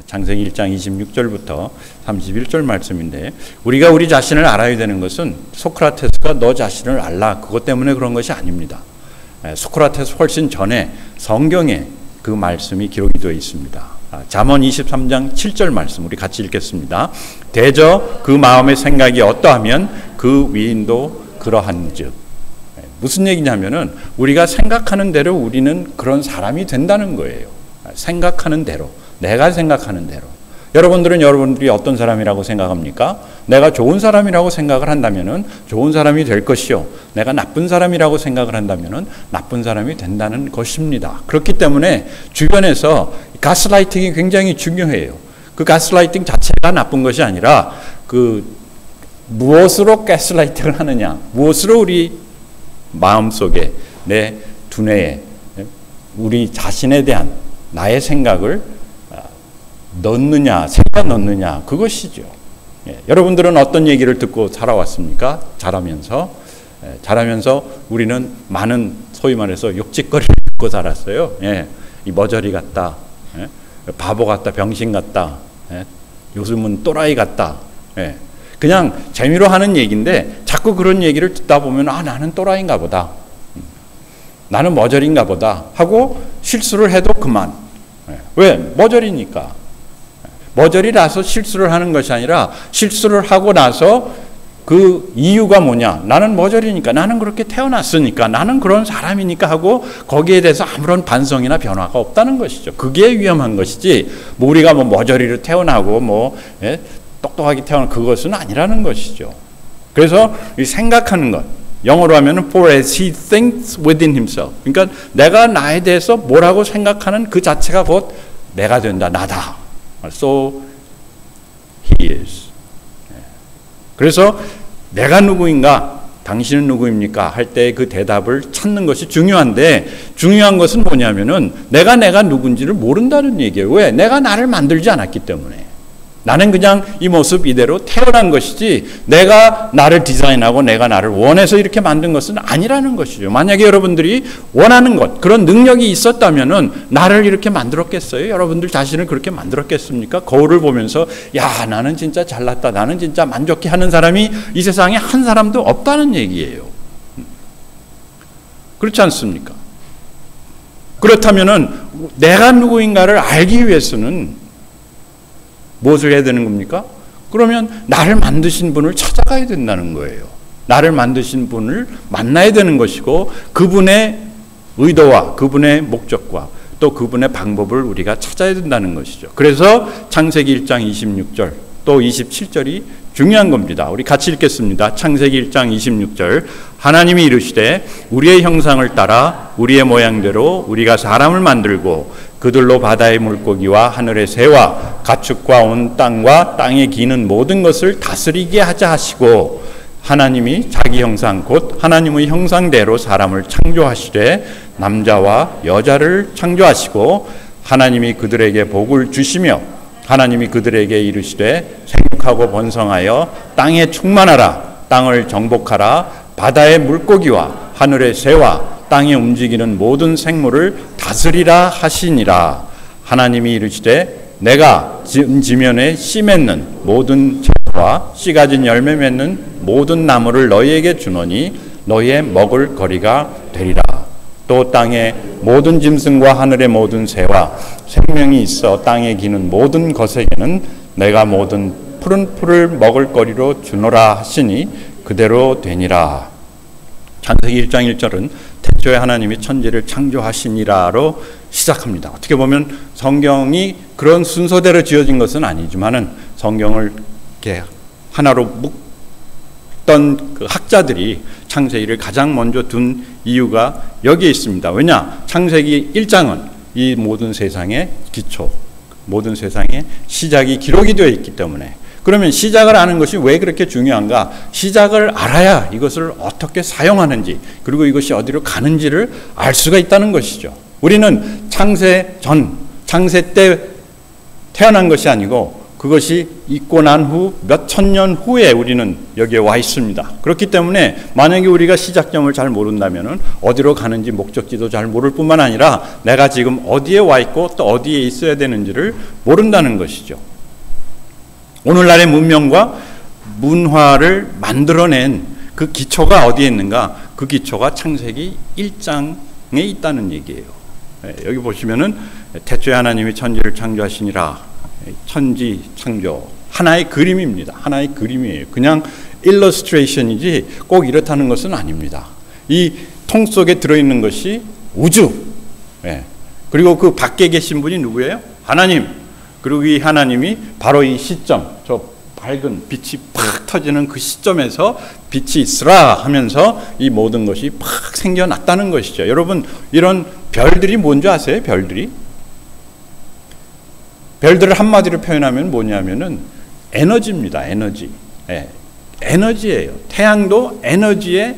창세기 1장 26절부터 31절 말씀인데, 우리가 우리 자신을 알아야 되는 것은 소크라테스가 너 자신을 알라 그것 때문에 그런 것이 아닙니다. 소크라테스 훨씬 전에 성경에 그 말씀이 기록이 되어 있습니다. 잠언 23장 7절 말씀 우리 같이 읽겠습니다. 대저 그 마음의 생각이 어떠하면 그 위인도 그러한즉. 무슨 얘기냐면은 우리가 생각하는 대로 우리는 그런 사람이 된다는 거예요. 생각하는 대로, 내가 생각하는 대로. 여러분들은 여러분들이 어떤 사람이라고 생각합니까? 내가 좋은 사람이라고 생각을 한다면은 좋은 사람이 될 것이요, 내가 나쁜 사람이라고 생각을 한다면은 나쁜 사람이 된다는 것입니다. 그렇기 때문에 주변에서 가스라이팅이 굉장히 중요해요. 그 가스라이팅 자체가 나쁜 것이 아니라 그 무엇으로 가스라이팅을 하느냐, 무엇으로 우리 마음속에, 내 두뇌에 우리 자신에 대한 나의 생각을 넣느냐, 새겨 넣느냐, 그것이죠. 여러분들은 어떤 얘기를 듣고 살아왔습니까? 자라면서 우리는 많은 소위 말해서 욕짓거리를 듣고 살았어요. 이 머저리 같다, 바보 같다, 병신 같다, 요즘은 또라이 같다. 그냥 재미로 하는 얘기인데 자꾸 그런 얘기를 듣다 보면 나는 또라이인가 보다, 나는 머저리인가 보다 하고 실수를 해도 그만. 왜? 머저리니까. 머저리라서 실수를 하는 것이 아니라 실수를 하고 나서 그 이유가 뭐냐? 나는 머저리니까, 나는 그렇게 태어났으니까, 나는 그런 사람이니까 하고 거기에 대해서 아무런 반성이나 변화가 없다는 것이죠. 그게 위험한 것이지, 우리가 머저리로 태어나고 똑똑하게 태어난 그것은 아니라는 것이죠. 그래서 이 생각하는 것, 영어로 하면은 for as he thinks within himself. 그러니까 내가 나에 대해서 뭐라고 생각하는 그 자체가 곧 내가 된다, 나다. So he is. 그래서 내가 누구인가, 당신은 누구입니까? 할 때 그 대답을 찾는 것이 중요한데, 중요한 것은 뭐냐면은 내가 누군지를 모른다는 얘기예요. 왜? 내가 나를 만들지 않았기 때문에. 나는 그냥 이 모습 이대로 태어난 것이지 내가 나를 디자인하고 내가 나를 원해서 이렇게 만든 것은 아니라는 것이죠. 만약에 여러분들이 원하는 것, 그런 능력이 있었다면은 나를 이렇게 만들었겠어요? 여러분들 자신을 그렇게 만들었겠습니까? 거울을 보면서 야, 나는 진짜 잘났다, 나는 진짜 만족해 하는 사람이 이 세상에 한 사람도 없다는 얘기예요. 그렇지 않습니까? 그렇다면은 내가 누구인가를 알기 위해서는 무엇을 해야 되는 겁니까? 그러면 나를 만드신 분을 찾아가야 된다는 거예요. 나를 만드신 분을 만나야 되는 것이고, 그분의 의도와 그분의 목적과 또 그분의 방법을 우리가 찾아야 된다는 것이죠. 그래서 창세기 1장 26절 또 27절이 중요한 겁니다. 우리 같이 읽겠습니다. 창세기 1장 26절. 하나님이 이르시되 우리의 형상을 따라 우리의 모양대로 우리가 사람을 만들고 그들로 바다의 물고기와 하늘의 새와 가축과 온 땅과 땅에 기는 모든 것을 다스리게 하자 하시고, 하나님이 자기 형상 곧 하나님의 형상대로 사람을 창조하시되 남자와 여자를 창조하시고, 하나님이 그들에게 복을 주시며 하나님이 그들에게 이르시되 생육하고 번성하여 땅에 충만하라, 땅을 정복하라, 바다의 물고기와 하늘의 새와 땅에 움직이는 모든 생물을 다스리라 하시니라. 하나님이 이르시되 내가 지면에 씨 맺는 모든 채소와 씨 가진 열매 맺는 모든 나무를 너희에게 주노니 너희의 먹을 거리가 되리라. 또 땅의 모든 짐승과 하늘의 모든 새와 생명이 있어 땅에 기는 모든 것에게는 내가 모든 푸른 풀을 먹을 거리로 주노라 하시니 그대로 되니라. 창세기 1장 1절은 태초에 하나님이 천지를 창조하시니라로 시작합니다. 어떻게 보면 성경이 그런 순서대로 지어진 것은 아니지만은 성경을 이렇게 하나로 묶던 그 학자들이 창세기를 가장 먼저 둔 이유가 여기에 있습니다. 왜냐? 창세기 1장은 이 모든 세상의 기초, 모든 세상의 시작이 기록이 되어 있기 때문에. 그러면 시작을 아는 것이 왜 그렇게 중요한가? 시작을 알아야 이것을 어떻게 사용하는지, 그리고 이것이 어디로 가는지를 알 수가 있다는 것이죠. 우리는 창세 때 태어난 것이 아니고 그것이 있고 난 후 몇 천 년 후에 우리는 여기에 와 있습니다. 그렇기 때문에 만약에 우리가 시작점을 잘 모른다면 어디로 가는지 목적지도 잘 모를 뿐만 아니라 내가 지금 어디에 와 있고 또 어디에 있어야 되는지를 모른다는 것이죠. 오늘날의 문명과 문화를 만들어낸 그 기초가 어디에 있는가? 그 기초가 창세기 1장에 있다는 얘기예요. 여기 보시면은 태초에 하나님이 천지를 창조하시니라. 천지 창조 하나의 그림입니다. 하나의 그림이에요. 그냥 일러스트레이션이지 꼭 이렇다는 것은 아닙니다. 이 통 속에 들어있는 것이 우주. 그리고 그 밖에 계신 분이 누구예요? 하나님. 그리고 이 하나님이 바로 이 시점, 저 밝은 빛이 팍 터지는 그 시점에서 빛이 있으라 하면서 이 모든 것이 팍 생겨났다는 것이죠. 여러분, 이런 별들이 뭔지 아세요? 별들을 한마디로 표현하면 뭐냐면은 에너지입니다. 에너지. 에너지예요. 태양도 에너지에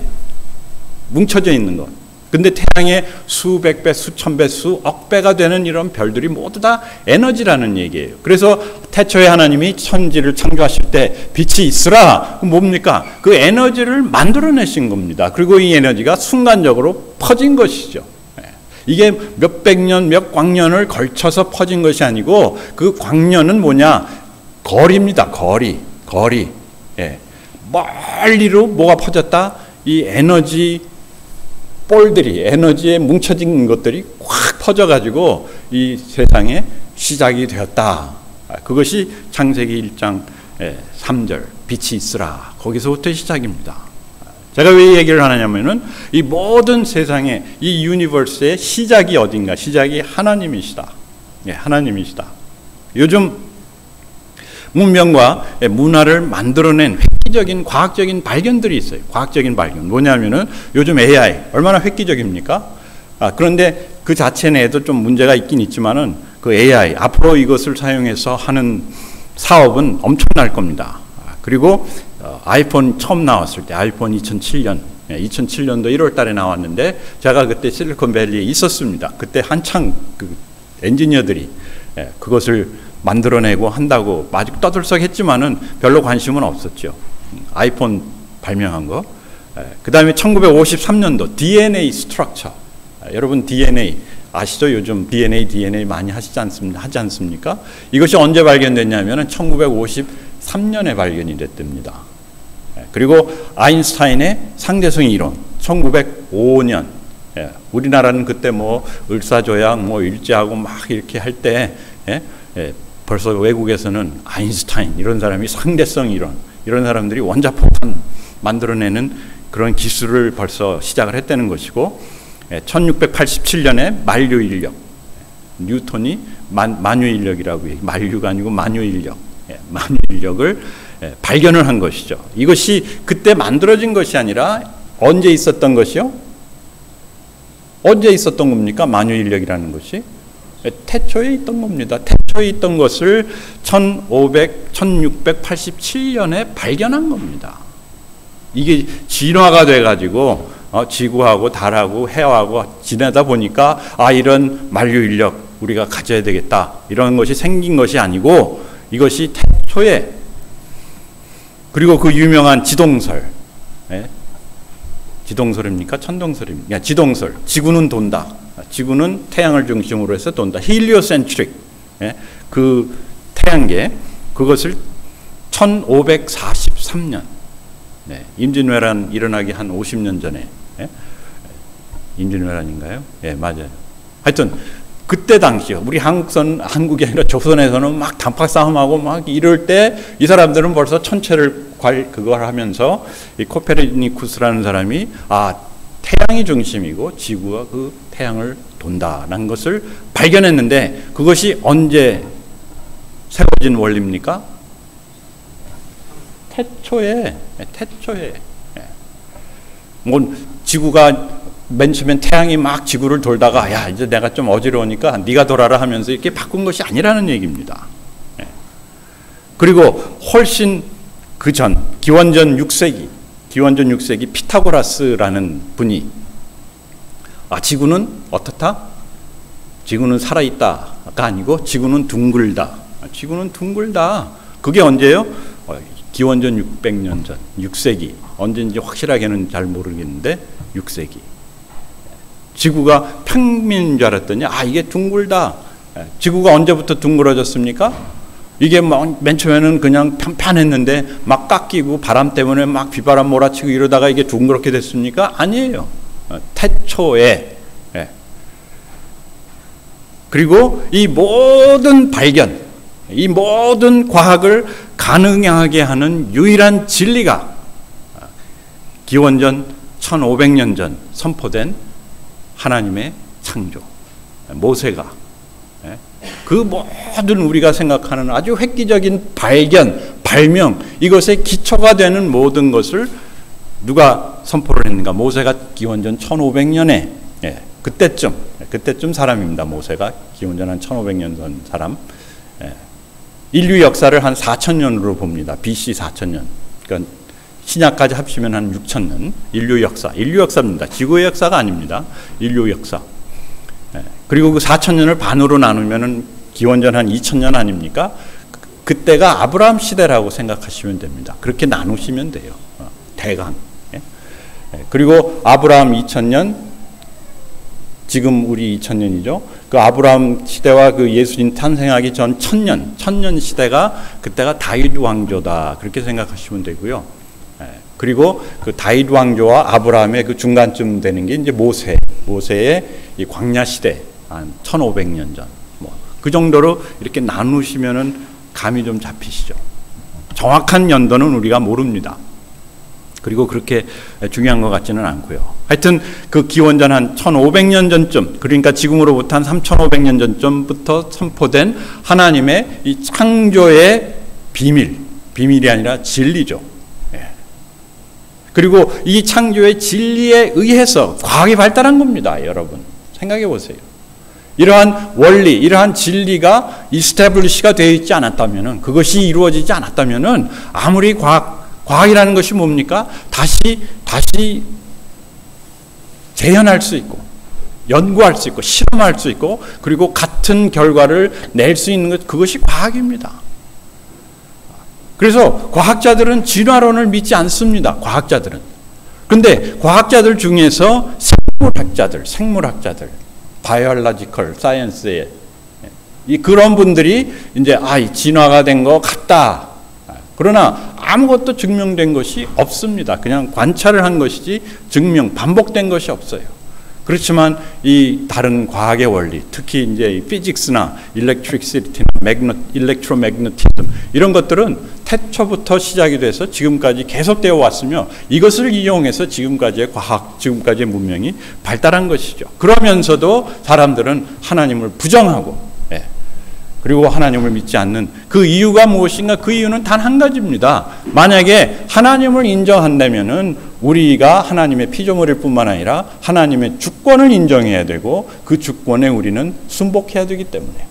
뭉쳐져 있는 것. 근데 태양의 수백 배, 수천 배, 수억 배가 되는 이런 별들이 모두 다 에너지라는 얘기예요. 그래서 태초에 하나님이 천지를 창조하실 때 빛이 있으라. 뭡니까? 그 에너지를 만들어내신 겁니다. 그리고 이 에너지가 순간적으로 퍼진 것이죠. 이게 몇백 년, 몇 광년을 걸쳐서 퍼진 것이 아니고 그 광년은 뭐냐? 거리입니다. 거리. 멀리로 뭐가 퍼졌다? 이 에너지 볼들이, 에너지에 뭉쳐진 것들이 확 퍼져가지고 이 세상에 시작이 되었다. 그것이 창세기 1장 3절 빛이 있으라. 거기서부터 시작입니다. 제가 왜 이 얘기를 하냐면은 이 모든 세상의 이 유니버스의 시작이 어딘가? 시작이 하나님이시다. 하나님이시다. 요즘 문명과 문화를 만들어낸 획기적인 과학적인 발견들이 있어요. 과학적인 발견. 뭐냐면은 요즘 AI 얼마나 획기적입니까? 그런데 그 자체 내에도 좀 문제가 있긴 있지만은 그 AI 앞으로 이것을 사용해서 하는 사업은 엄청날 겁니다. 그리고 아이폰 처음 나왔을 때 아이폰 2007년도 1월 달에 나왔는데 제가 그때 실리콘밸리에 있었습니다. 그때 한창 그 엔지니어들이 그것을 만들어내고 한다고 아직 떠들썩했지만은 별로 관심은 없었죠. 아이폰 발명한 거. 그 다음에 1953년도 DNA 스트럭처. 여러분 DNA 아시죠? 요즘 DNA 많이 하지 않습니까? 이것이 언제 발견됐냐면은 1953년에 발견이 됐답니다. 그리고 아인슈타인의 상대성 이론 1905년. 우리나라는 그때 뭐 을사조약 뭐 일제하고 막 이렇게 할 때 벌써 외국에서는 아인슈타인 이런 사람이 상대성 이론 이런 사람들이 원자폭탄 만들어내는 그런 기술을 벌써 시작을 했다는 것이고 1687년에 만유인력 뉴턴이 만유인력이라고 해요. 만유가 아니고 만유인력 만유인력을 발견을 한 것이죠. 이것이 그때 만들어진 것이 아니라 언제 있었던 것이요? 언제 있었던 겁니까? 만유인력이라는 것이 태초에 있던 겁니다. 태초에 있던 것을 1687년에 발견한 겁니다. 이게 진화가 돼가지고 지구하고 달하고 해하고 지내다 보니까 이런 만유인력 우리가 가져야 되겠다 이런 것이 생긴 것이 아니고 이것이 태초에 그리고 그 유명한 지동설 지동설입니까? 천동설입니까? 지동설. 지구는 돈다. 지구는 태양을 중심으로 해서 돈다. 힐리오센트릭. 그 태양계. 그것을 1543년. 임진왜란 일어나기 한 50년 전에. 임진왜란인가요? 맞아요. 하여튼 그때 당시 우리 한국이 아니라 조선에서는 막 단팥 싸움하고 막 이럴 때 이 사람들은 벌써 천체를 그걸 하면서 이 코페르니쿠스라는 사람이 태양이 중심이고 지구가 그 태양을 돈다라는 것을 발견했는데 그것이 언제 세워진 원리입니까? 태초에 뭐 지구가 맨 처음엔 태양이 막 지구를 돌다가 이제 내가 좀 어지러우니까 네가 돌아라 하면서 이렇게 바꾼 것이 아니라는 얘기입니다. 그리고 훨씬 그 전 기원전 6세기 피타고라스라는 분이 지구는 어떻다? 지구는 살아있다가 아니고 지구는 둥글다. 지구는 둥글다. 그게 언제예요? 기원전 600년 전, 6세기. 언제인지 확실하게는 잘 모르겠는데 6세기. 지구가 평면인 줄 알았더니 이게 둥글다. 지구가 언제부터 둥그러졌습니까? 이게 맨 처음에는 그냥 편편했는데 막 깎이고 바람 때문에 막 비바람 몰아치고 이러다가 이게 둥그렇게 됐습니까? 아니에요. 태초에. 그리고 이 모든 발견, 이 모든 과학을 가능하게 하는 유일한 진리가 기원전 1500년 전 선포된 하나님의 창조, 모세가 그 모든 우리가 생각하는 아주 획기적인 발견, 발명, 이것의 기초가 되는 모든 것을 누가 선포를 했는가? 모세가 기원전 1500년에 그때쯤 사람입니다. 모세가 기원전 한 1500년 전 사람. 인류 역사를 한 4000년으로 봅니다. BC 4000년. 그러니까 신약까지 합치면 한 6000년. 인류 역사입니다. 지구의 역사가 아닙니다. 인류 역사. 그리고 그 4000년을 반으로 나누면은 기원전 한 2000년 아닙니까? 그때가 아브라함 시대라고 생각하시면 됩니다. 그렇게 나누시면 돼요. 대강. 그리고 아브라함 2000년, 지금 우리 2000년이죠. 그 아브라함 시대와 그 예수님 탄생하기 전 1000년 시대가 그때가 다윗 왕조다. 그렇게 생각하시면 되고요. 그리고 그 다윗 왕조와 아브라함의 그 중간쯤 되는 게 이제 모세의 이 광야 시대 한 1500년 전. 그 정도로 이렇게 나누시면은 감이 좀 잡히시죠. 정확한 연도는 우리가 모릅니다. 그리고 그렇게 중요한 것 같지는 않고요. 하여튼 그 기원전 한 1500년 전쯤, 그러니까 지금으로부터 한 3500년 전쯤부터 선포된 하나님의 이 창조의 비밀이 아니라 진리죠. 그리고 이 창조의 진리에 의해서 과학이 발달한 겁니다. 여러분 생각해 보세요. 이러한 원리, 이러한 진리가 이스태블리시가 되어 있지 않았다면은, 그것이 이루어지지 않았다면은 아무리 과학이라는 것이 뭡니까? 다시 재현할 수 있고, 연구할 수 있고, 실험할 수 있고, 그리고 같은 결과를 낼 수 있는 것, 그것이 과학입니다. 그래서 과학자들은 진화론을 믿지 않습니다. 과학자들은. 그런데 과학자들 중에서 생물학자들, 바이올로지컬 사이언스의 그런 분들이 이제 진화가 된 것 같다. 그러나 아무것도 증명된 것이 없습니다. 그냥 관찰을 한 것이지 반복된 것이 없어요. 그렇지만 이 다른 과학의 원리, 특히 이제 피직스나 일렉트리시티나 일렉트로매그네티즘 이런 것들은 태초부터 시작이 돼서 지금까지 계속되어 왔으며, 이것을 이용해서 지금까지의 과학, 지금까지의 문명이 발달한 것이죠. 그러면서도 사람들은 하나님을 부정하고, 그리고 하나님을 믿지 않는 그 이유가 무엇인가? 그 이유는 단 한 가지입니다. 만약에 하나님을 인정한다면은 우리가 하나님의 피조물일 뿐만 아니라 하나님의 주권을 인정해야 되고, 그 주권에 우리는 순복해야 되기 때문에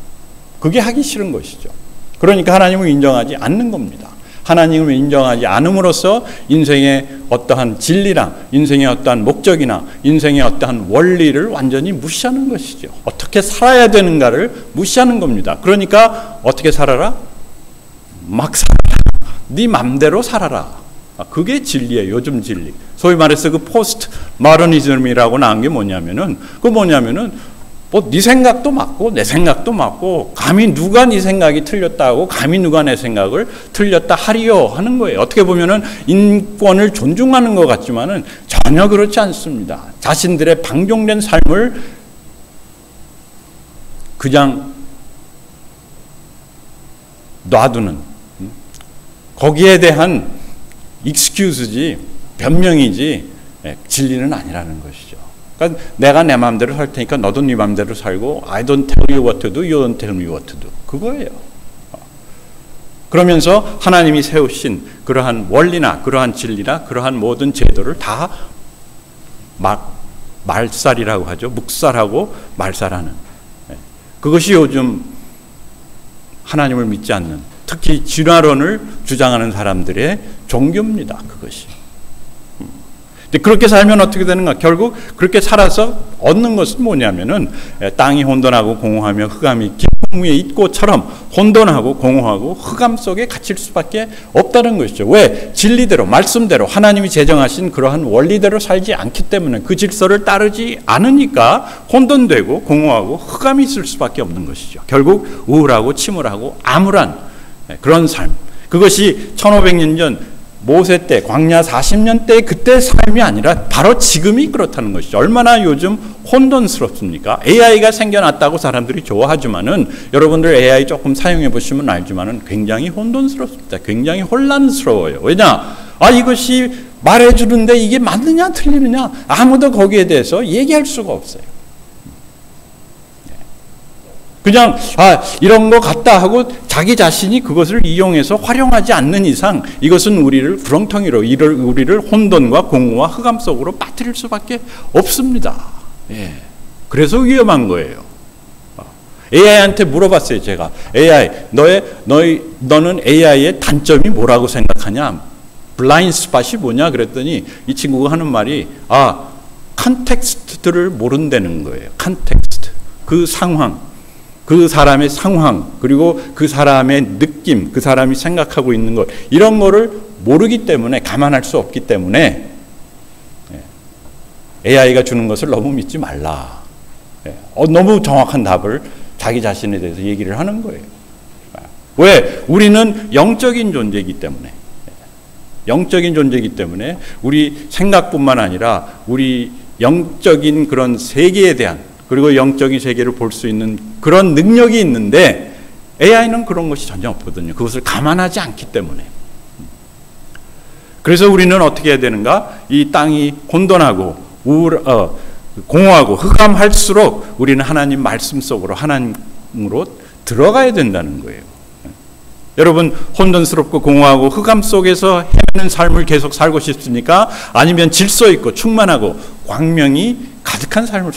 그게 하기 싫은 것이죠. 그러니까 하나님을 인정하지 않는 겁니다. 하나님을 인정하지 않음으로써 인생의 어떠한 진리나 인생의 어떠한 목적이나 인생의 어떠한 원리를 완전히 무시하는 것이죠. 어떻게 살아야 되는가를 무시하는 겁니다. 그러니까 어떻게 살아라? 막 살아라. 네 맘대로 살아라. 그게 진리예요. 요즘 진리. 소위 말해서 그 포스트 모더니즘이라고 나온 게 뭐냐면은 네 생각도 맞고 내 생각도 맞고, 감히 누가 네 생각이 틀렸다고 감히 누가 내 생각을 틀렸다 하리요 하는 거예요. 어떻게 보면은 인권을 존중하는 것 같지만은 전혀 그렇지 않습니다. 자신들의 방종된 삶을 그냥 놔두는, 거기에 대한 excuse지, 변명이지 진리는 아니라는 것이죠. 그러니까 내가 내 마음대로 살 테니까 너도 네 마음대로 살고, I don't tell you what to do, you don't tell me what to do. 그거예요. 그러면서 하나님이 세우신 그러한 원리나 그러한 진리나 그러한 모든 제도를 다 말살이라고 하죠. 묵살하고 말살하는. 그것이 요즘 하나님을 믿지 않는, 특히 진화론을 주장하는 사람들의 종교입니다. 그것이. 그렇게 살면 어떻게 되는가? 결국 그렇게 살아서 얻는 것은 뭐냐면은 땅이 혼돈하고 공허하며 흑암이 깊은 기쁨 위에 있고처럼 혼돈하고 공허하고 흑암 속에 갇힐 수밖에 없다는 것이죠. 왜? 진리대로 말씀대로 하나님이 제정하신 그러한 원리대로 살지 않기 때문에 그 질서를 따르지 않으니까 혼돈되고 공허하고 흑암이 있을 수밖에 없는 것이죠. 결국 우울하고 침울하고 암울한 그런 삶. 그것이 1500년 전 모세 때 광야 40년 때 그때 삶이 아니라 바로 지금이 그렇다는 것이죠. 얼마나 요즘 혼돈스럽습니까? AI가 생겨났다고 사람들이 좋아하지만은 여러분들 AI 조금 사용해 보시면 알지만은 굉장히 혼돈스럽습니다. 굉장히 혼란스러워요. 왜냐? 이것이 말해주는데 이게 맞느냐 틀리느냐 아무도 거기에 대해서 얘기할 수가 없어요. 그냥 이런 거 같다 하고 자기 자신이 그것을 이용해서 활용하지 않는 이상 이것은 우리를 구렁텅이로 우리를 혼돈과 공허와 흑암 속으로 빠뜨릴 수밖에 없습니다. 예. 그래서 위험한 거예요. AI한테 물어봤어요. 제가 AI 너는 AI의 단점이 뭐라고 생각하냐? 블라인드 스팟이 뭐냐? 그랬더니 이 친구가 하는 말이 컨텍스트를 모른다는 거예요. 컨텍스트. 그 상황. 그 사람의 상황, 그리고 그 사람의 느낌, 그 사람이 생각하고 있는 것, 이런 거를 모르기 때문에, 감안할 수 없기 때문에 AI가 주는 것을 너무 믿지 말라. 너무 정확한 답을 자기 자신에 대해서 얘기를 하는 거예요. 왜? 우리는 영적인 존재이기 때문에. 영적인 존재이기 때문에 우리 생각뿐만 아니라 우리 영적인 그런 세계에 대한, 그리고 영적인 세계를 볼 수 있는 그런 능력이 있는데 AI는 그런 것이 전혀 없거든요. 그것을 감안하지 않기 때문에. 그래서 우리는 어떻게 해야 되는가? 이 땅이 혼돈하고 공허하고 흑암할수록 우리는 하나님 말씀 속으로, 하나님으로 들어가야 된다는 거예요. 여러분, 혼돈스럽고 공허하고 흑암 속에서 헤매는 삶을 계속 살고 싶습니까? 아니면 질서 있고 충만하고 광명이 가득한 삶을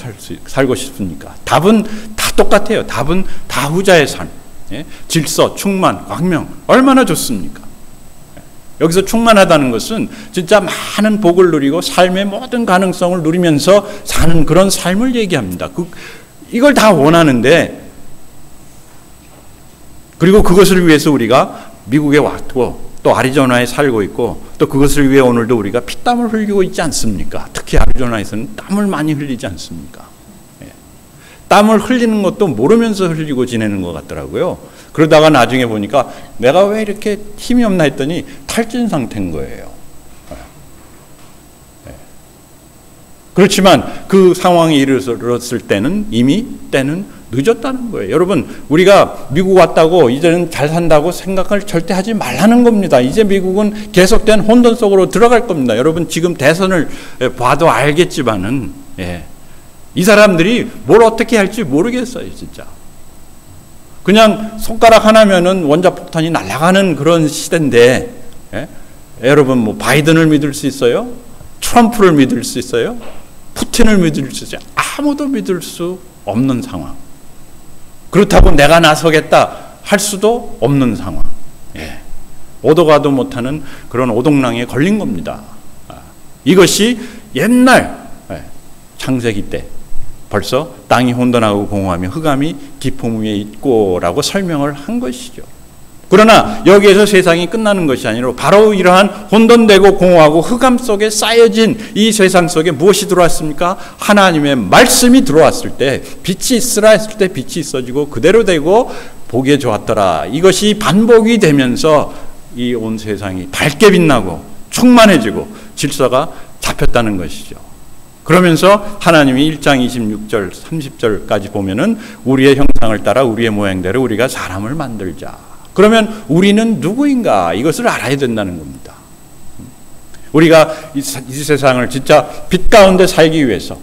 살고 싶습니까? 답은 다 똑같아요. 답은 다 후자의 삶. 질서, 충만, 광명 얼마나 좋습니까? 여기서 충만하다는 것은 진짜 많은 복을 누리고 삶의 모든 가능성을 누리면서 사는 그런 삶을 얘기합니다. 이걸 다 원하는데, 그리고 그것을 위해서 우리가 미국에 왔고 또 아리조나에 살고 있고 또 그것을 위해 오늘도 우리가 피땀을 흘리고 있지 않습니까? 특히 아리조나에서는 땀을 많이 흘리지 않습니까? 땀을 흘리는 것도 모르면서 흘리고 지내는 것 같더라고요. 그러다가 나중에 보니까 내가 왜 이렇게 힘이 없나 했더니 탈진 상태인 거예요. 그렇지만 그 상황에 이르렀을 때는 이미 때는 늦었다는 거예요. 여러분, 우리가 미국 왔다고 이제는 잘 산다고 생각을 절대 하지 말라는 겁니다. 이제 미국은 계속된 혼돈 속으로 들어갈 겁니다. 여러분, 지금 대선을 봐도 알겠지만은 이 사람들이 뭘 어떻게 할지 모르겠어요, 진짜. 그냥 손가락 하나면은 원자폭탄이 날아가는 그런 시대인데, 여러분, 뭐 바이든을 믿을 수 있어요? 트럼프를 믿을 수 있어요? 푸틴을 믿을 수 있어요? 아무도 믿을 수 없는 상황. 그렇다고 내가 나서겠다 할 수도 없는 상황. 오도 가도 못하는 그런 오동랑에 걸린 겁니다. 이것이 옛날 창세기 때 벌써 땅이 혼돈하고 공허하며 흑암이 깊음 위에 있고라고 설명을 한 것이죠. 그러나 여기에서 세상이 끝나는 것이 아니라 바로 이러한 혼돈되고 공허하고 흑암 속에 쌓여진 이 세상 속에 무엇이 들어왔습니까? 하나님의 말씀이 들어왔을 때, 빛이 있으라 했을 때 빛이 있어지고 그대로 되고 보기에 좋았더라. 이것이 반복이 되면서 이 온 세상이 밝게 빛나고 충만해지고 질서가 잡혔다는 것이죠. 그러면서 하나님이 1장 26절 30절까지 보면은 우리의 형상을 따라 우리의 모양대로 우리가 사람을 만들자. 그러면 우리는 누구인가? 이것을 알아야 된다는 겁니다. 우리가 이 세상을 진짜 빛 가운데 살기 위해서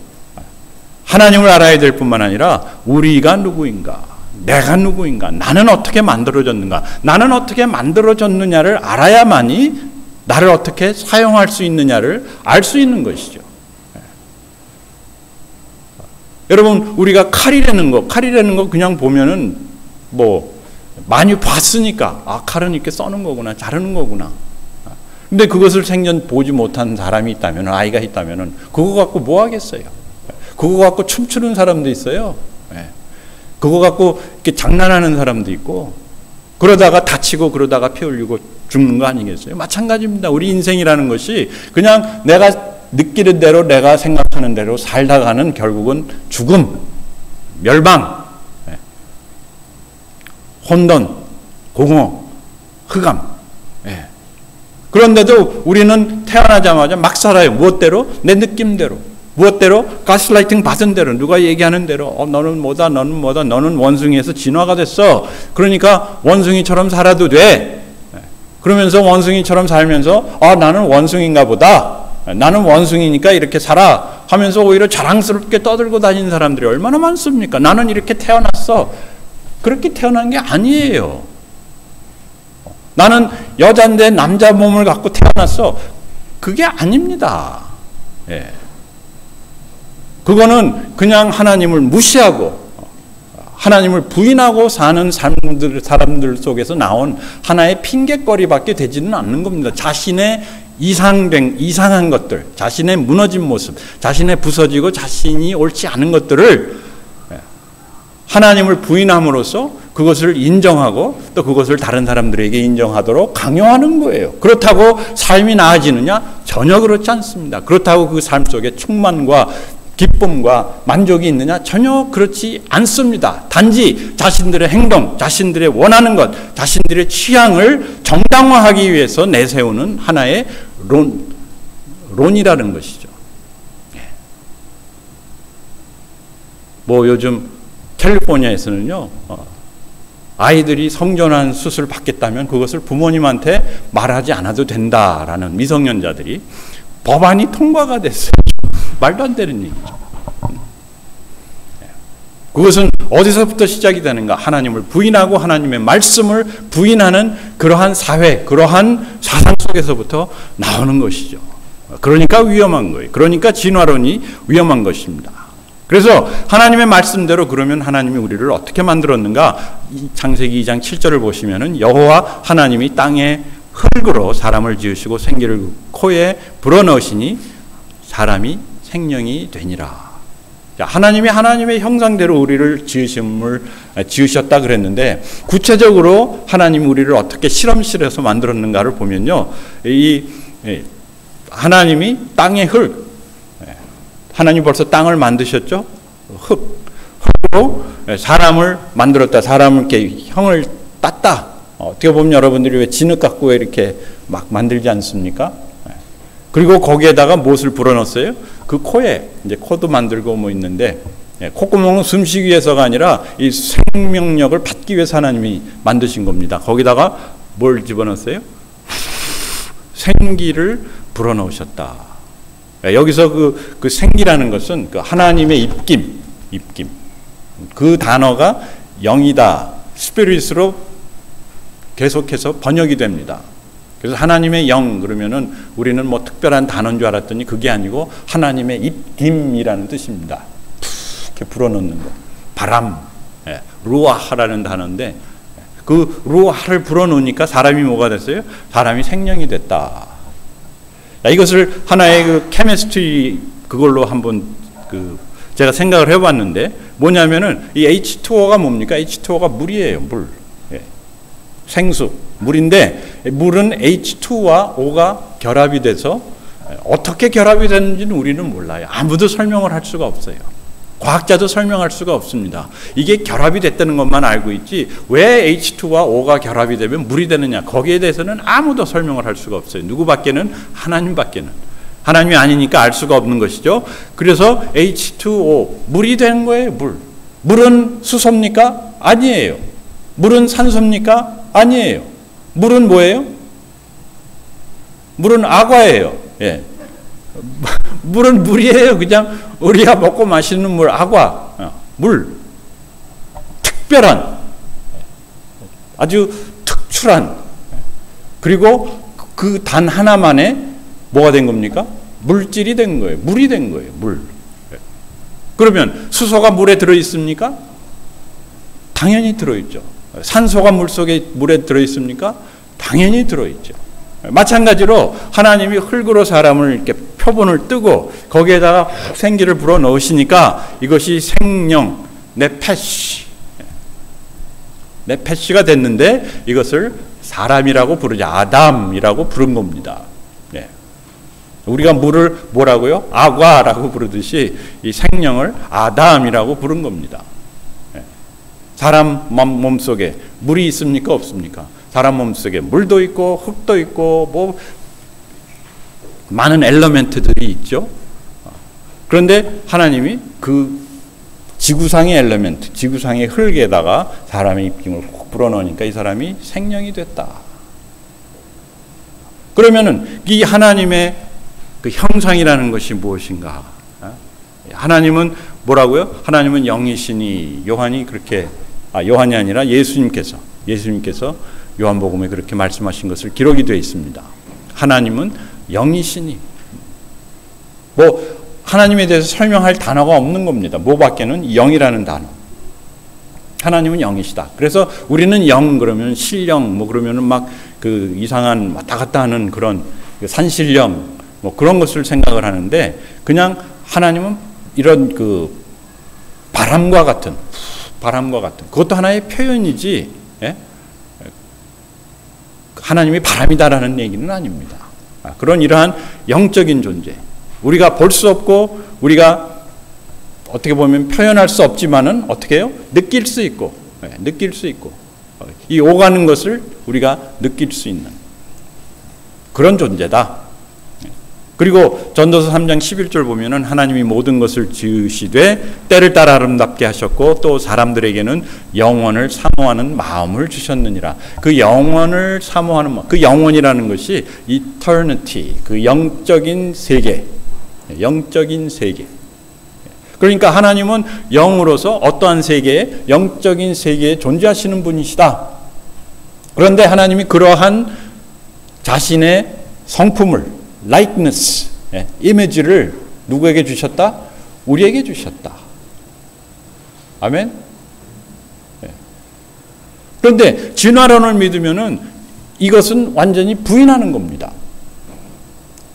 하나님을 알아야 될 뿐만 아니라 우리가 누구인가? 내가 누구인가? 나는 어떻게 만들어졌는가? 나는 어떻게 만들어졌느냐를 알아야만이 나를 어떻게 사용할 수 있느냐를 알 수 있는 것이죠. 여러분, 우리가 칼이라는 거 그냥 보면은 많이 봤으니까 칼은 이렇게 써는 거구나, 자르는 거구나. 근데 그것을 생전 보지 못한 사람이 있다면, 아이가 있다면 그거 갖고 뭐 하겠어요? 그거 갖고 춤추는 사람도 있어요. 그거 갖고 이렇게 장난하는 사람도 있고, 그러다가 다치고 그러다가 피 흘리고 죽는 거 아니겠어요? 마찬가지입니다. 우리 인생이라는 것이 그냥 내가 느끼는 대로, 내가 생각하는 대로 살다가는 결국은 죽음, 멸망, 혼돈, 공허, 흑암. 그런데도 우리는 태어나자마자 막 살아요. 무엇대로? 내 느낌대로. 무엇대로? 가스라이팅 받은 대로, 누가 얘기하는 대로. 너는 뭐다, 너는 뭐다, 너는 원숭이에서 진화가 됐어. 그러니까 원숭이처럼 살아도 돼. 그러면서 원숭이처럼 살면서 나는 원숭이인가 보다. 나는 원숭이니까 이렇게 살아 하면서 오히려 자랑스럽게 떠들고 다니는 사람들이 얼마나 많습니까? 나는 이렇게 태어났어. 그렇게 태어난 게 아니에요. 나는 여자인데 남자 몸을 갖고 태어났어. 그게 아닙니다. 그거는 그냥 하나님을 무시하고 하나님을 부인하고 사는 사람들 속에서 나온 하나의 핑곗거리밖에 되지는 않는 겁니다. 자신의 이상한 것들, 자신의 무너진 모습, 자신의 부서지고 자신이 옳지 않은 것들을 하나님을 부인함으로써 그것을 인정하고 또 그것을 다른 사람들에게 인정하도록 강요하는 거예요. 그렇다고 삶이 나아지느냐? 전혀 그렇지 않습니다. 그렇다고 그 삶 속에 충만과 기쁨과 만족이 있느냐? 전혀 그렇지 않습니다. 단지 자신들의 행동, 자신들의 원하는 것, 자신들의 취향을 정당화하기 위해서 내세우는 하나의 론이라는 것이죠. 뭐 요즘 캘리포니아에서는요, 아이들이 성전환 수술 받겠다면 그것을 부모님한테 말하지 않아도 된다라는 미성년자들이 법안이 통과가 됐어요. 말도 안 되는 얘기죠. 그것은 어디서부터 시작이 되는가? 하나님을 부인하고 하나님의 말씀을 부인하는 그러한 사회, 그러한 사상 속에서부터 나오는 것이죠. 그러니까 위험한 거예요. 그러니까 진화론이 위험한 것입니다. 그래서 하나님의 말씀대로 그러면 하나님이 우리를 어떻게 만들었는가? 창세기 2장 7절을 보시면은 여호와 하나님이 땅에 흙으로 사람을 지으시고 생기를 코에 불어넣으시니 사람이 생명이 되니라. 하나님이 하나님의 형상대로 우리를 지으셨다 그랬는데, 구체적으로 하나님이 우리를 어떻게 실험실에서 만들었는가를 보면요, 하나님이 땅의 흙, 하나님 벌써 땅을 만드셨죠? 흙으로 사람을 만들었다. 사람을 이렇게 형을 땄다. 어떻게 보면 여러분들이 왜 진흙 갖고 이렇게 막 만들지 않습니까? 그리고 거기에다가 무엇을 불어넣었어요? 그 코에, 이제 코도 만들고 뭐 있는데, 콧구멍은 숨쉬기 위해서가 아니라 이 생명력을 받기 위해서 하나님이 만드신 겁니다. 거기다가 뭘 집어넣었어요? 생기를 불어넣으셨다. 여기서 그 생기라는 것은 그 하나님의 입김. 그 단어가 영이다, 스피릿으로 계속해서 번역이 됩니다. 그래서 하나님의 영 그러면은 우리는 뭐 특별한 단어인 줄 알았더니 그게 아니고 하나님의 입김이라는 뜻입니다. 이렇게 불어넣는 거. 바람, 루아하라는 단어인데 그 루아를 불어넣으니까 사람이 뭐가 됐어요? 사람이 생명이 됐다. 이것을 하나의 그 케미스트리 그걸로 한번 제가 생각을 해봤는데 뭐냐면은 이 H2O가 뭡니까? H2O가 물이에요, 물. 생수, 물인데 물은 H2와 O가 결합이 돼서 어떻게 결합이 되는지는 우리는 몰라요. 아무도 설명을 할 수가 없어요. 과학자도 설명할 수가 없습니다. 이게 결합이 됐다는 것만 알고 있지 왜 H2와 O가 결합이 되면 물이 되느냐, 거기에 대해서는 아무도 설명을 할 수가 없어요. 누구밖에는? 하나님밖에는. 하나님이 아니니까 알 수가 없는 것이죠. 그래서 H2O, 물이 된 거예요. 물은 수소입니까? 아니에요. 물은 산소입니까? 아니에요. 물은 뭐예요? 물은 악어예요. 물은 물이에요. 그냥 우리가 먹고 마시는 물, 악어, 물. 특별한, 아주 특출한, 그리고 그 단 하나만의 뭐가 된 겁니까? 물질이 된 거예요. 물이 된 거예요. 물. 그러면 수소가 물에 들어있습니까? 당연히 들어있죠. 산소가 물에 들어있습니까? 당연히 들어있죠. 마찬가지로 하나님이 흙으로 사람을 이렇게 표본을 뜨고 거기에다가 생기를 불어넣으시니까 이것이 생명, 네페시, 네페시가 됐는데 이것을 사람이라고 부르지 아담이라고 부른 겁니다. 네. 우리가 물을 뭐라고요? 아과라고 부르듯이 이 생명을 아담이라고 부른 겁니다. 네. 사람 몸속에 물이 있습니까? 없습니까? 사람 몸속에 물도 있고 흙도 있고 뭐 많은 엘리멘트들이 있죠. 그런데 하나님이 그 지구상의 엘리멘트, 지구상의 흙에다가 사람의 입김을 훅 불어넣으니까 이 사람이 생명이 됐다. 그러면은 이 하나님의 그 형상이라는 것이 무엇인가? 하나님은 뭐라고요? 하나님은 영이시니 요한이 그렇게 요한이 아니라 예수님께서 요한복음에 그렇게 말씀하신 것을 기록이 되어 있습니다. 하나님은 영이시니 뭐 하나님에 대해서 설명할 단어가 없는 겁니다. 뭐밖에는 영이라는 단어. 하나님은 영이시다. 그래서 우리는 영 그러면 신령 뭐 그러면은 막 그 이상한 왔다 갔다 하는 그런 산신령 뭐 그런 것을 생각을 하는데 그냥 하나님은 이런 그 바람과 같은 그것도 하나의 표현이지 예? 하나님이 바람이다라는 얘기는 아닙니다. 그런 이러한 영적인 존재 우리가 볼 수 없고 우리가 어떻게 보면 표현할 수 없지만은 어떻게 해요? 느낄 수 있고 이 오가는 것을 우리가 느낄 수 있는 그런 존재다. 그리고 전도서 3장 11절 보면은 하나님이 모든 것을 지으시되 때를 따라 아름답게 하셨고 또 사람들에게는 영원을 사모하는 마음을 주셨느니라. 그 영원을 사모하는 마음, 그 영원이라는 것이 eternity, 그 영적인 세계. 그러니까 하나님은 영으로서 어떠한 세계에 영적인 세계에 존재하시는 분이시다. 그런데 하나님이 그러한 자신의 성품을 likeness, 이미지를 누구에게 주셨다? 우리에게 주셨다. 아멘? 그런데 진화론을 믿으면은 이것은 완전히 부인하는 겁니다.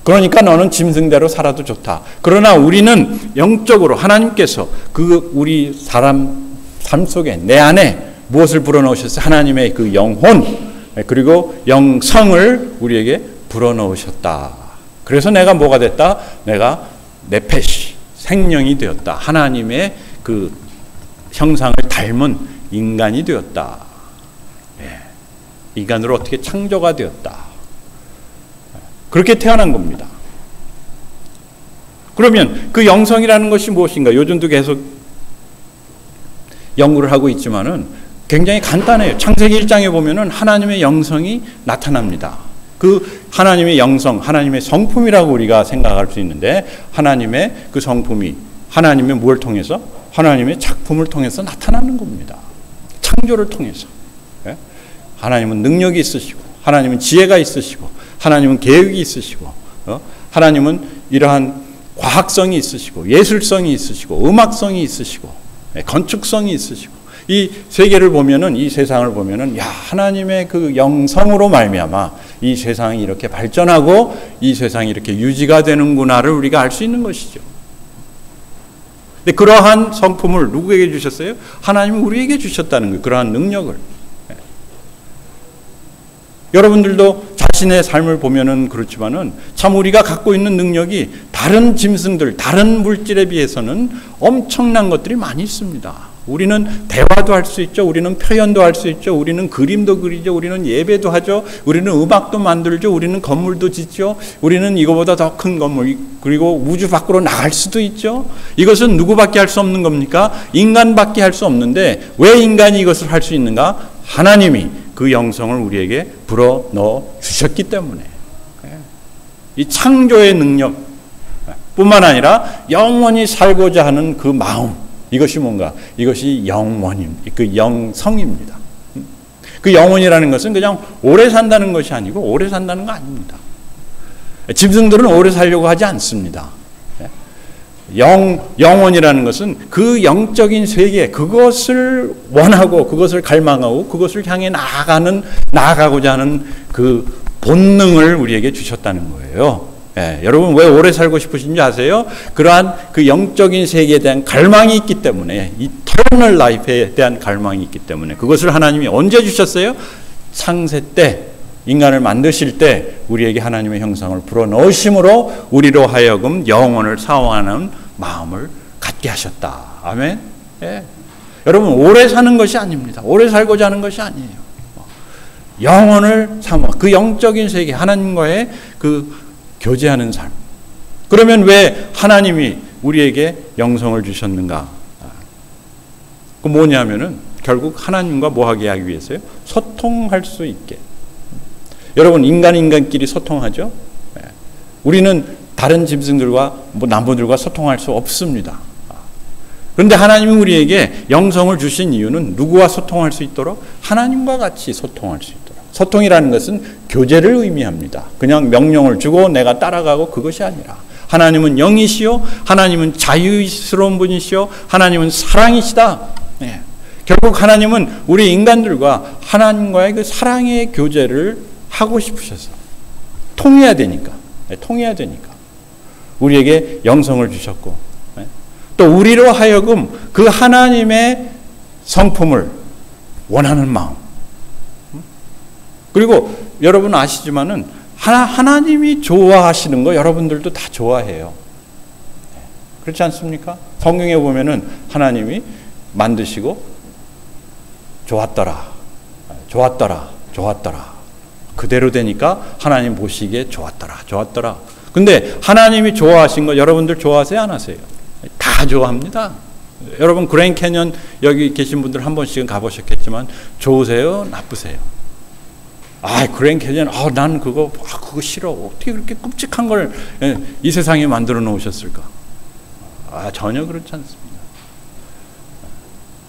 그러니까 너는 짐승대로 살아도 좋다. 그러나 우리는 영적으로 하나님께서 그 우리 사람 삶 속에 내 안에 무엇을 불어넣으셨어요? 하나님의 그 영혼 그리고 영성을 우리에게 불어넣으셨다. 그래서 내가 뭐가 됐다? 내가 네페시, 생명이 되었다. 하나님의 그 형상을 닮은 인간이 되었다. 인간으로 어떻게 창조가 되었다. 그렇게 태어난 겁니다. 그러면 그 영성이라는 것이 무엇인가? 요즘도 계속 연구를 하고 있지만은 굉장히 간단해요. 창세기 1장에 보면은 하나님의 영성이 나타납니다. 그 하나님의 영성, 하나님의 성품이라고 우리가 생각할 수 있는데 하나님의 그 성품이 하나님의 무엇을 통해서? 하나님의 작품을 통해서 나타나는 겁니다. 창조를 통해서. 하나님은 능력이 있으시고 하나님은 지혜가 있으시고 하나님은 계획이 있으시고 하나님은 이러한 과학성이 있으시고 예술성이 있으시고 음악성이 있으시고 건축성이 있으시고 이 세계를 보면은 이 세상을 보면은 야 하나님의 그 영성으로 말미암아 이 세상이 이렇게 발전하고 이 세상이 이렇게 유지가 되는구나를 우리가 알 수 있는 것이죠. 근데 그러한 성품을 누구에게 주셨어요? 하나님이 우리에게 주셨다는 거예요. 그러한 능력을. 여러분들도 자신의 삶을 보면은 그렇지만은 참 우리가 갖고 있는 능력이 다른 짐승들, 다른 물질에 비해서는 엄청난 것들이 많이 있습니다. 우리는 대화도 할 수 있죠. 우리는 표현도 할 수 있죠. 우리는 그림도 그리죠. 우리는 예배도 하죠. 우리는 음악도 만들죠. 우리는 건물도 짓죠. 우리는 이거보다 더 큰 건물, 그리고 우주 밖으로 나갈 수도 있죠. 이것은 누구밖에 할 수 없는 겁니까? 인간밖에 할 수 없는데 왜 인간이 이것을 할 수 있는가? 하나님이 그 영성을 우리에게 불어넣어 주셨기 때문에 이 창조의 능력 뿐만 아니라 영원히 살고자 하는 그 마음 이것이 뭔가? 이것이 영원입니다. 그 영성입니다. 그 영원이라는 것은 그냥 오래 산다는 것이 아니고 오래 산다는 거 아닙니다. 짐승들은 오래 살려고 하지 않습니다. 영원이라는 것은 그 영적인 세계, 그것을 원하고, 그것을 갈망하고, 그것을 향해 나아가고자 하는 그 본능을 우리에게 주셨다는 거예요. 여러분 왜 오래 살고 싶으신지 아세요? 그러한 그 영적인 세계에 대한 갈망이 있기 때문에, 이터널 라이프에 대한 갈망이 있기 때문에 그것을 하나님이 언제 주셨어요? 창세 때, 인간을 만드실 때 우리에게 하나님의 형상을 불어넣으심으로 우리로 하여금 영원을 사모하는 마음을 갖게 하셨다. 아멘. 예. 여러분, 오래 사는 것이 아닙니다. 오래 살고자 하는 것이 아니에요. 영혼을 사모, 그 영적인 세계, 하나님과의 그 교제하는 삶. 그러면 왜 하나님이 우리에게 영성을 주셨는가? 그 뭐냐면은 결국 하나님과 뭐 하게 하기 위해서요? 소통할 수 있게. 여러분, 인간끼리 소통하죠? 우리는 다른 짐승들과 나무들과 소통할 수 없습니다. 그런데 하나님이 우리에게 영성을 주신 이유는 누구와 소통할 수 있도록? 하나님과 같이 소통할 수 있도록. 소통이라는 것은 교제를 의미합니다. 그냥 명령을 주고 내가 따라가고 그것이 아니라 하나님은 영이시요, 하나님은 자유스러운 분이시요, 하나님은 사랑이시다. 네. 결국 하나님은 우리 인간들과 하나님과의 그 사랑의 교제를 하고 싶으셔서 통해야 되니까 우리에게 영성을 주셨고, 또 우리로 하여금 그 하나님의 성품을 원하는 마음. 그리고 여러분 아시지만은 하나님이 좋아하시는 거 여러분들도 다 좋아해요. 그렇지 않습니까? 성경에 보면은 하나님이 만드시고 좋았더라. 그대로 되니까 하나님 보시기에 좋았더라. 근데 하나님이 좋아하신 거 여러분들 좋아하세요? 안 하세요? 다 좋아합니다. 여러분 그랜드 캐년 여기 계신 분들 한 번씩은 가보셨겠지만 좋으세요? 나쁘세요? 그랜드 캐년, 난 그거 싫어. 어떻게 그렇게 끔찍한 걸 이 세상에 만들어 놓으셨을까? 전혀 그렇지 않습니다.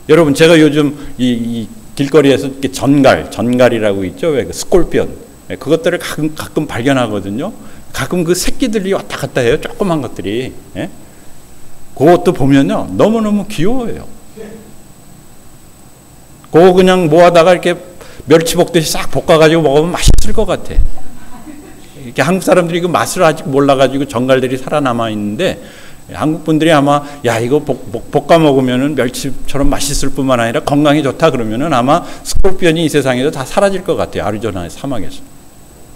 여러분 제가 요즘 이 길거리에서 이렇게 전갈이라고 있죠? 왜 그 스콜피언. 그것들을 가끔 발견하거든요. 가끔 그 새끼들이 왔다 갔다 해요. 조그만 것들이. 그것도 보면요. 너무너무 귀여워요. 그거 그냥 모아다가 이렇게 멸치 볶듯이 싹 볶아가지고 먹으면 맛있을 것 같아. 이렇게 한국 사람들이 그 맛을 아직 몰라가지고 전갈들이 살아남아 있는데 한국 분들이 아마 이거 볶아 먹으면은 멸치처럼 맛있을 뿐만 아니라 건강에 좋다 그러면은 아마 스콜피언이 이 세상에서 다 사라질 것 같아요. 아리조나의 사막에서.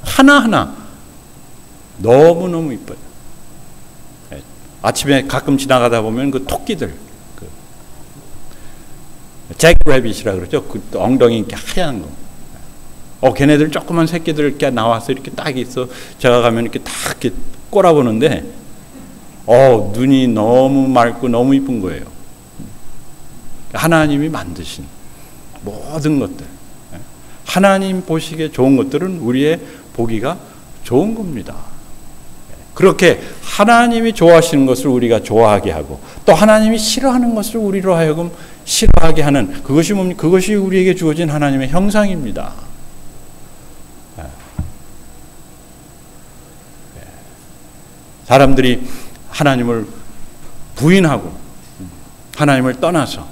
하나하나 너무너무 이뻐요. 아침에 가끔 지나가다 보면 그 토끼들, 잭래빗이라 그러죠. 그 엉덩이 이렇게 하얀 거. 걔네들 조그만 새끼들 이렇게 나와서 이렇게 딱 있어. 제가 가면 이렇게 딱 이렇게 꼬라보는데, 눈이 너무 맑고 너무 이쁜 거예요. 하나님이 만드신 모든 것들. 하나님 보시기에 좋은 것들은 우리의 보기가 좋은 겁니다. 그렇게 하나님이 좋아하시는 것을 우리가 좋아하게 하고 또 하나님이 싫어하는 것을 우리로 하여금 싫어하게 하는 그것이 뭡니까? 그것이 우리에게 주어진 하나님의 형상입니다. 사람들이 하나님을 부인하고 하나님을 떠나서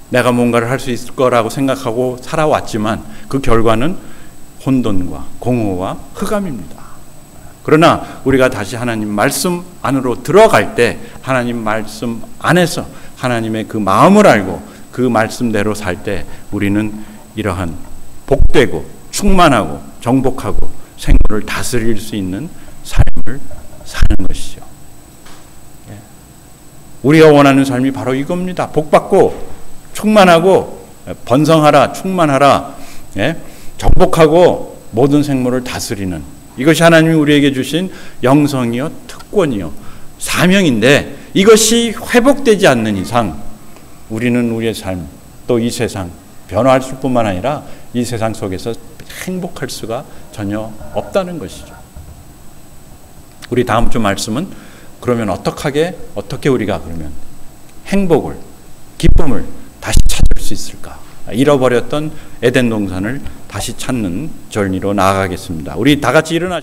내가 뭔가를 할 수 있을 거라고 생각하고 살아왔지만 그 결과는 혼돈과 공허와 흑암입니다. 그러나 우리가 다시 하나님 말씀 안으로 들어갈 때 하나님 말씀 안에서 하나님의 그 마음을 알고 그 말씀대로 살 때 우리는 이러한 복되고 충만하고 정복하고 생물을 다스릴 수 있는 삶을 사는 것이죠. 우리가 원하는 삶이 바로 이겁니다. 복받고 충만하고 번성하라, 충만하라, 정복하고 모든 생물을 다스리는 이것이 하나님이 우리에게 주신 영성이요, 특권이요, 사명인데 이것이 회복되지 않는 이상 우리는 우리의 삶, 또 이 세상 변화할 뿐만 아니라 이 세상 속에서 행복할 수가 전혀 없다는 것이죠. 우리 다음 주 말씀은 그러면 어떻게 우리가 그러면 행복을, 기쁨을 다시 찾을 수 있을까? 잃어버렸던 에덴 동산을 다시 찾는 절리로 나아가겠습니다. 우리 다 같이 일어나시